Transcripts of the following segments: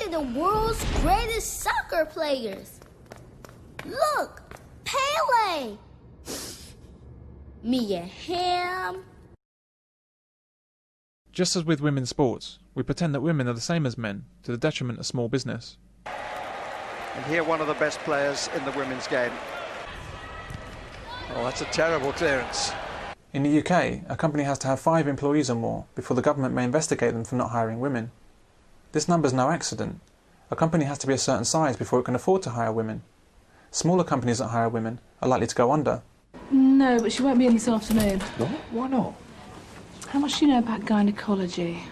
Look at the world's greatest soccer players. Look, Pele. Mia Hamm. Just as with women's sports, we pretend that women are the same as men, to the detriment of small business. And here one of the best players in the women's game. Oh, that's a terrible clearance. In the UK, a company has to have 5 employees or more before the government may investigate them for not hiring women. This number is no accident. A company has to be a certain size before it can afford to hire women. Smaller companies that hire women are likely to go under. No, but she won't be in this afternoon. What? Why not? How much do you know about gynecology?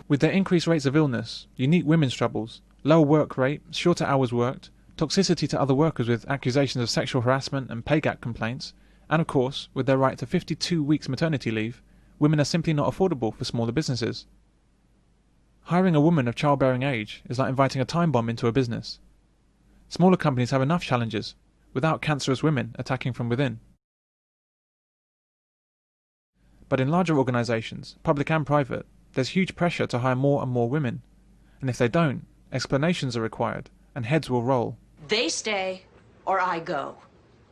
With their increased rates of illness, unique women's troubles, lower work rate, shorter hours worked, toxicity to other workers with accusations of sexual harassment and pay gap complaints, and of course, with their right to 52 weeks maternity leave, women are simply not affordable for smaller businesses. Hiring a woman of childbearing age is like inviting a time bomb into a business. Smaller companies have enough challenges, without cancerous women attacking from within. But in larger organisations, public and private, there's huge pressure to hire more and more women. And if they don't, explanations are required, and heads will roll. They stay, or I go.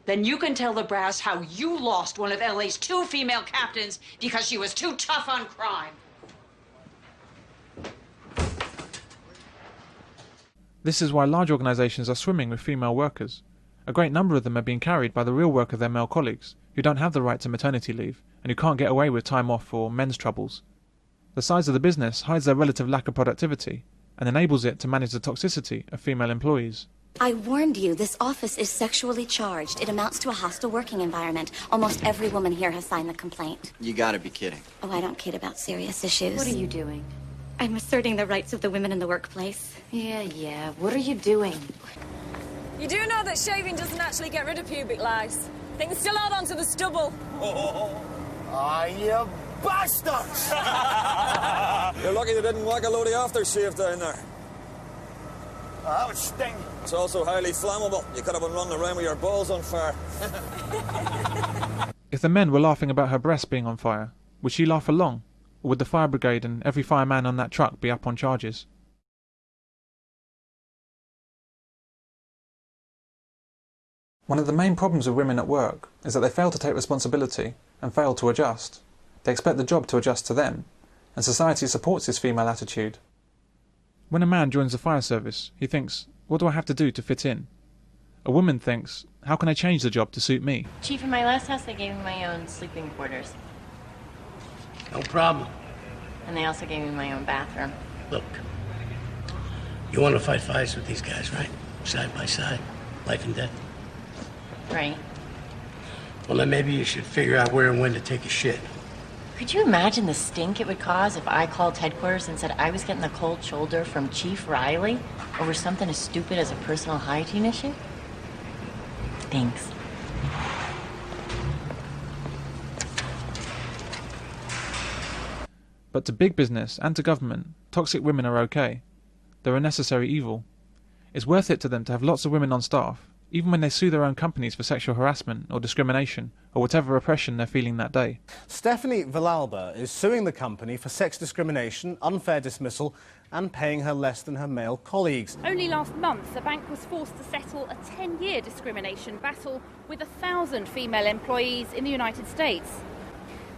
Then you can tell the brass how you lost one of LA's 2 female captains because she was too tough on crime. This is why large organisations are swimming with female workers. A great number of them are being carried by the real work of their male colleagues, who don't have the right to maternity leave, and who can't get away with time off or men's troubles. The size of the business hides their relative lack of productivity, and enables it to manage the toxicity of female employees. I warned you, this office is sexually charged. It amounts to a hostile working environment. Almost every woman here has signed the complaint. You gotta be kidding. Oh, I don't kid about serious issues. What are you doing? I'm asserting the rights of the women in the workplace. Yeah. What are you doing? You do know that shaving doesn't actually get rid of pubic lice. They can still hold on to the stubble. You bastards! You're lucky they didn't whack a load of aftershave down there. That would sting. It's also highly flammable. You could have been running around with your balls on fire. If the men were laughing about her breasts being on fire, would she laugh along? Or would the fire brigade and every fireman on that truck be up on charges? One of the main problems with women at work is that they fail to take responsibility and fail to adjust. They expect the job to adjust to them, and society supports this female attitude. When a man joins the fire service, he thinks, what do I have to do to fit in? A woman thinks, how can I change the job to suit me? Chief, in my last house they gave me my own sleeping quarters. No problem. And they also gave me my own bathroom. Look, you want to fight fights with these guys, right? Side by side, life and death. Right. Well, then maybe you should figure out where and when to take a shit. Could you imagine the stink it would cause if I called headquarters and said I was getting the cold shoulder from Chief Riley over something as stupid as a personal hygiene issue? Thanks. But to big business and to government, toxic women are okay. They're a necessary evil. It's worth it to them to have lots of women on staff, even when they sue their own companies for sexual harassment or discrimination or whatever oppression they're feeling that day. Stephanie Villalba is suing the company for sex discrimination, unfair dismissal and paying her less than her male colleagues. Only last month, the bank was forced to settle a 10-year discrimination battle with 1,000 female employees in the United States.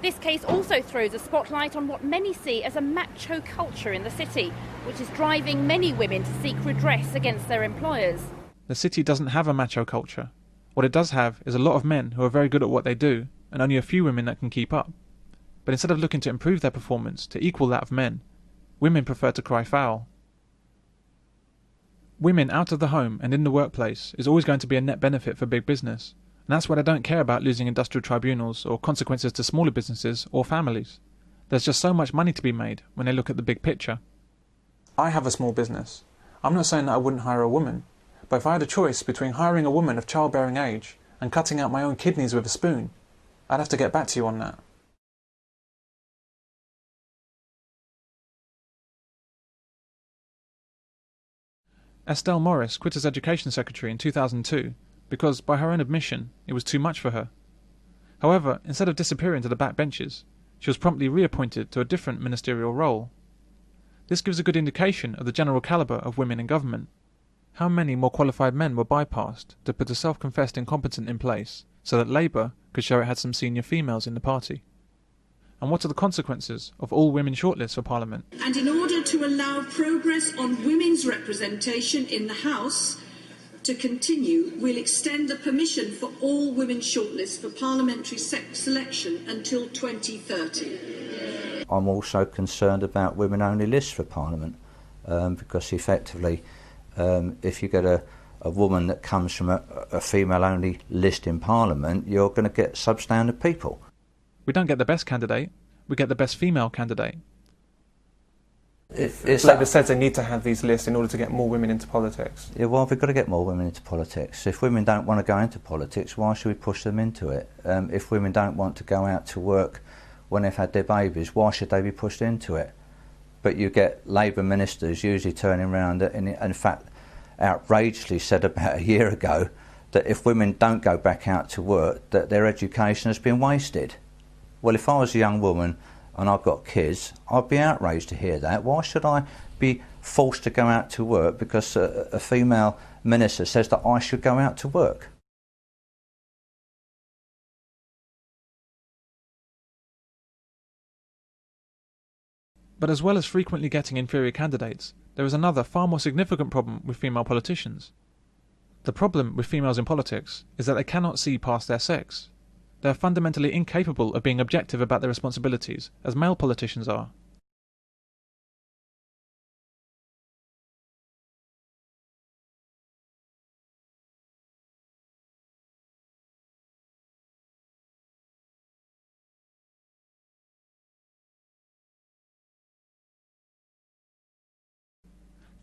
This case also throws a spotlight on what many see as a macho culture in the city, which is driving many women to seek redress against their employers. The city doesn't have a macho culture. What it does have is a lot of men who are very good at what they do, and only a few women that can keep up. But instead of looking to improve their performance to equal that of men, women prefer to cry foul. Women out of the home and in the workplace is always going to be a net benefit for big business, and that's why they don't care about losing industrial tribunals or consequences to smaller businesses or families. There's just so much money to be made when they look at the big picture. I have a small business. I'm not saying that I wouldn't hire a woman, but if I had a choice between hiring a woman of childbearing age and cutting out my own kidneys with a spoon, I'd have to get back to you on that. Estelle Morris quit as Education Secretary in 2002 because, by her own admission, it was too much for her. However, instead of disappearing to the back benches, she was promptly reappointed to a different ministerial role. This gives a good indication of the general calibre of women in government. How many more qualified men were bypassed to put a self-confessed incompetent in place so that Labour could show it had some senior females in the party? And what are the consequences of all women shortlists for Parliament? And in order to allow progress on women's representation in the House to continue, we'll extend the permission for all women shortlists for parliamentary selection until 2030. I'm also concerned about women-only lists for Parliament, because effectively, if you get a woman that comes from a female-only list in Parliament, you're going to get substandard people. We don't get the best candidate, we get the best female candidate. Labour says they need to have these lists in order to get more women into politics. Yeah, well, we've got to get more women into politics. If women don't want to go into politics, why should we push them into it? If women don't want to go out to work when they've had their babies, why should they be pushed into it? But you get Labour ministers usually turning around and in fact outrageously said about a year ago that if women don't go back out to work, that their education has been wasted. Well, if I was a young woman and I've got kids, I'd be outraged to hear that. Why should I be forced to go out to work because a female minister says that I should go out to work? But as well as frequently getting inferior candidates, there is another far more significant problem with female politicians. The problem with females in politics is that they cannot see past their sex. They are fundamentally incapable of being objective about their responsibilities, as male politicians are.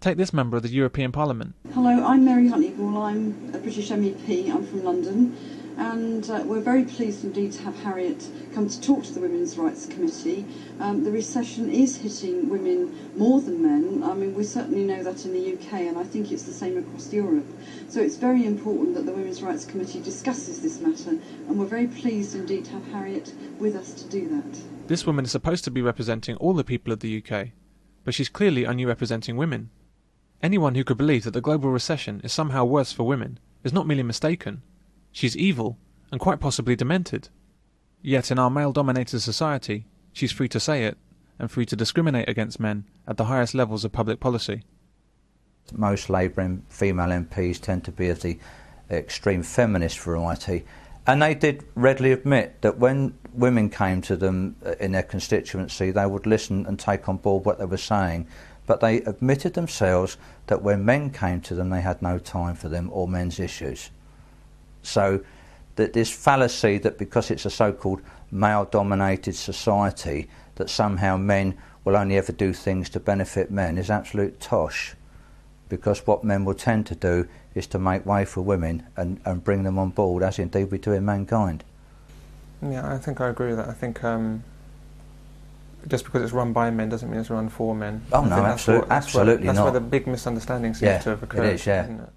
Take this member of the European Parliament. Hello, I'm Mary Honeyball. I'm a British MEP. I'm from London. And we're very pleased indeed to have Harriet come to talk to the Women's Rights Committee. The recession is hitting women more than men. I mean, we certainly know that in the UK, and I think it's the same across Europe. So it's very important that the Women's Rights Committee discusses this matter, and we're very pleased indeed to have Harriet with us to do that. This woman is supposed to be representing all the people of the UK, but she's clearly only representing women. Anyone who could believe that the global recession is somehow worse for women is not merely mistaken. She's evil, and quite possibly demented. Yet in our male-dominated society, she's free to say it, and free to discriminate against men at the highest levels of public policy. Most Labour female MPs tend to be of the extreme feminist variety, and they did readily admit that when women came to them in their constituency, they would listen and take on board what they were saying. But they admitted themselves that when men came to them, they had no time for them or men's issues. So that this fallacy that because it's a so-called male-dominated society that somehow men will only ever do things to benefit men is absolute tosh, because what men will tend to do is to make way for women and bring them on board, as indeed we do in mankind. Yeah, I think I agree with that. I think just because it's run by men doesn't mean it's run for men. Oh no, absolutely not. That's where the big misunderstanding seems to have occurred. It is, yeah. Isn't it?